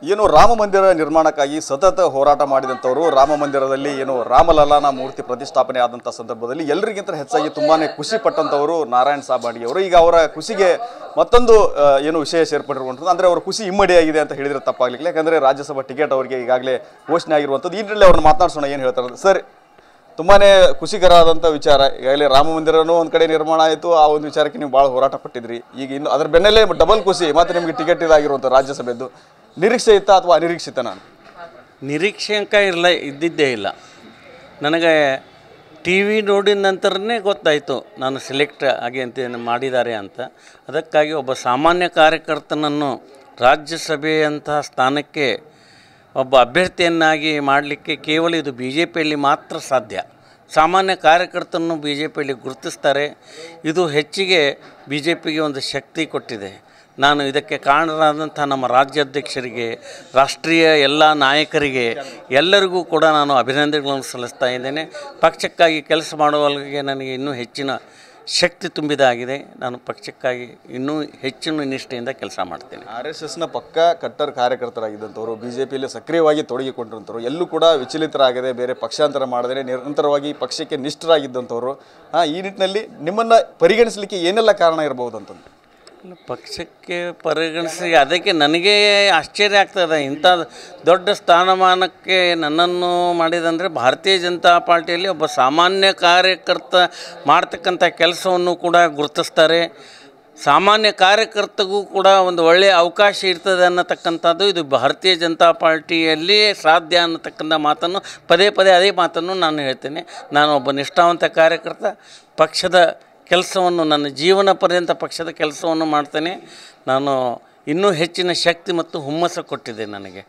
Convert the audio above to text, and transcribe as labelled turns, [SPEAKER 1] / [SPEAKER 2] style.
[SPEAKER 1] ಏನು ರಾಮ ಮಂದಿರ ನಿರ್ಮಾಣಕ್ಕಾಗಿ ಸತತ ಹೋರಾಟ ಮಾಡಿದಂಥವರು ರಾಮ ಮಂದಿರದಲ್ಲಿ ಏನು ರಾಮಲಲ್ಲಾನ ಮೂರ್ತಿ ಪ್ರತಿಷ್ಠಾಪನೆ ಆದಂಥ ಸಂದರ್ಭದಲ್ಲಿ ಎಲ್ಲರಿಗಿಂತ ಹೆಚ್ಚಾಗಿ ತುಂಬಾ ಖುಷಿ ಪಟ್ಟಂಥವರು ನಾರಾಯಣ್ ಸಾಬಾಡಿ ಅವರು. ಈಗ ಅವರ ಖುಷಿಗೆ ಮತ್ತೊಂದು ಏನು ವಿಷಯ ಸೇರ್ಪಟ್ಟಿರುವಂಥದ್ದು ಅಂದರೆ ಅವರ ಖುಷಿ ಇಮ್ಮಡಿಯಾಗಿದೆ ಅಂತ ಹೇಳಿದರೆ ತಪ್ಪಾಗಲಿಲ್ಲ. ಯಾಕಂದರೆ ರಾಜ್ಯಸಭಾ ಟಿಕೆಟ್ ಅವರಿಗೆ ಈಗಾಗಲೇ ಘೋಷಣೆ ಆಗಿರುವಂಥದ್ದು. ಈ ನಿಟ್ಟಿನಲ್ಲಿ ಅವ್ರನ್ನ ಮಾತನಾಡ್ಸೋಣ, ಏನು ಹೇಳ್ತಾರೆ ಸರ್? ತುಂಬಾ ಖುಷಿಕರ ಆದಂಥ ವಿಚಾರ. ಈಗಾಗಲೇ ರಾಮ ಮಂದಿರನೂ ಒಂದು ಕಡೆ ನಿರ್ಮಾಣ ಆಯಿತು, ಆ ಒಂದು ವಿಚಾರಕ್ಕೆ ನೀವು ಭಾಳ ಹೋರಾಟ ಪಟ್ಟಿದ್ರಿ. ಈಗ ಇನ್ನು ಅದರ ಬೆನ್ನಲ್ಲೇ ಡಬಲ್ ಖುಷಿ, ಮತ್ತು ನಿಮಗೆ ಟಿಕೆಟ್ ಇದಾಗಿರುವಂಥ ರಾಜ್ಯಸಭೆದ್ದು ನಿರೀಕ್ಷೆ ಇತ್ತಾ ಅಥವಾ ಅನಿರೀಕ್ಷಿತ? ನಾನು
[SPEAKER 2] ನಿರೀಕ್ಷೆ ಅಂಕ ಇದ್ದಿದ್ದೇ ಇಲ್ಲ. ನನಗೆ ಟಿ ವಿ ನೋಡಿದ ನಂತರನೇ ಗೊತ್ತಾಯಿತು ನಾನು ಸೆಲೆಕ್ಟ್ ಆಗಿ ಅಂತ ಮಾಡಿದ್ದಾರೆ ಅಂತ. ಅದಕ್ಕಾಗಿ ಒಬ್ಬ ಸಾಮಾನ್ಯ ಕಾರ್ಯಕರ್ತನನ್ನು ರಾಜ್ಯಸಭೆಯಂತಹ ಸ್ಥಾನಕ್ಕೆ ಒಬ್ಬ ಅಭ್ಯರ್ಥಿಯನ್ನಾಗಿ ಮಾಡಲಿಕ್ಕೆ ಕೇವಲ ಇದು ಬಿ ಜೆ ಪಿಯಲ್ಲಿ ಮಾತ್ರ ಸಾಧ್ಯ. ಸಾಮಾನ್ಯ ಕಾರ್ಯಕರ್ತನನ್ನು ಬಿ ಜೆ ಪಿಯಲ್ಲಿ ಗುರುತಿಸ್ತಾರೆ. ಇದು ಹೆಚ್ಚಿಗೆ ಬಿ ಜೆ ಪಿಗೆ ಒಂದು ಶಕ್ತಿ ಕೊಟ್ಟಿದೆ. ನಾನು ಇದಕ್ಕೆ ಕಾರಣರಾದಂಥ ನಮ್ಮ ರಾಜ್ಯಾಧ್ಯಕ್ಷರಿಗೆ, ರಾಷ್ಟ್ರೀಯ ಎಲ್ಲ ನಾಯಕರಿಗೆ, ಎಲ್ಲರಿಗೂ ಕೂಡ ನಾನು ಅಭಿನಂದನೆಗಳನ್ನು ಸಲ್ಲಿಸ್ತಾ ಇದ್ದೇನೆ. ಪಕ್ಷಕ್ಕಾಗಿ ಕೆಲಸ ಮಾಡುವಲ್ಲಿಗೆ ನನಗೆ ಇನ್ನೂ ಹೆಚ್ಚಿನ ಶಕ್ತಿ ತುಂಬಿದಾಗಿದೆ. ನಾನು ಪಕ್ಷಕ್ಕಾಗಿ ಇನ್ನೂ ಹೆಚ್ಚಿನ ನಿಷ್ಠೆಯಿಂದ ಕೆಲಸ ಮಾಡ್ತೇನೆ.
[SPEAKER 1] RSSನ ಪಕ್ಕ ಕಟ್ಟರ್ ಕಾರ್ಯಕರ್ತರಾಗಿದ್ದಂಥವ್ರು, ಬಿ ಜೆ ಪಿಯಲ್ಲಿ ಸಕ್ರಿಯವಾಗಿ ತೊಡಗಿಕೊಂಡಿರುವಂಥವ್ರು, ಎಲ್ಲೂ ಕೂಡ ವಿಚಲಿತರಾಗದೆ ಬೇರೆ ಪಕ್ಷಾಂತರ ಮಾಡದೇ ನಿರಂತರವಾಗಿ ಪಕ್ಷಕ್ಕೆ ನಿಷ್ಠರಾಗಿದ್ದಂಥವ್ರು, ಈ ನಿಟ್ಟಿನಲ್ಲಿ ನಿಮ್ಮನ್ನು ಪರಿಗಣಿಸಲಿಕ್ಕೆ ಏನೆಲ್ಲ ಕಾರಣ ಇರಬಹುದು ಅಂತಂದು?
[SPEAKER 2] ಪಕ್ಷಕ್ಕೆ ಪರಿಗಣಿಸಿ ಅದಕ್ಕೆ ನನಗೆ ಆಶ್ಚರ್ಯ ಆಗ್ತದೆ. ಇಂಥ ದೊಡ್ಡ ಸ್ಥಾನಮಾನಕ್ಕೆ ನನ್ನನ್ನು ಮಾಡಿದಂದರೆ ಭಾರತೀಯ ಜನತಾ ಪಾರ್ಟಿಯಲ್ಲಿ ಒಬ್ಬ ಸಾಮಾನ್ಯ ಕಾರ್ಯಕರ್ತ ಮಾಡ್ತಕ್ಕಂಥ ಕೆಲಸವನ್ನು ಕೂಡ ಗುರುತಿಸ್ತಾರೆ. ಸಾಮಾನ್ಯ ಕಾರ್ಯಕರ್ತಗೂ ಕೂಡ ಒಂದು ಒಳ್ಳೆಯ ಅವಕಾಶ ಇರ್ತದೆ ಅನ್ನತಕ್ಕಂಥದ್ದು ಇದು ಭಾರತೀಯ ಜನತಾ ಪಾರ್ಟಿಯಲ್ಲಿ ಸಾಧ್ಯ ಅನ್ನತಕ್ಕಂಥ ಮಾತನ್ನು ಪದೇ ಪದೇ ಅದೇ ಮಾತನ್ನು ನಾನು ಹೇಳ್ತೇನೆ. ನಾನು ಒಬ್ಬ ನಿಷ್ಠಾವಂತ ಕಾರ್ಯಕರ್ತ. ಪಕ್ಷದ ಕೆಲಸವನ್ನು ನನ್ನ ಜೀವನ ಪರ್ಯಂತ ಪಕ್ಷದ ಕೆಲಸವನ್ನು ಮಾಡ್ತೇನೆ. ನಾನು ಇನ್ನೂ ಹೆಚ್ಚಿನ ಶಕ್ತಿ ಮತ್ತು ಹುಮ್ಮಸ್ಸು ಕೊಟ್ಟಿದೆ ನನಗೆ.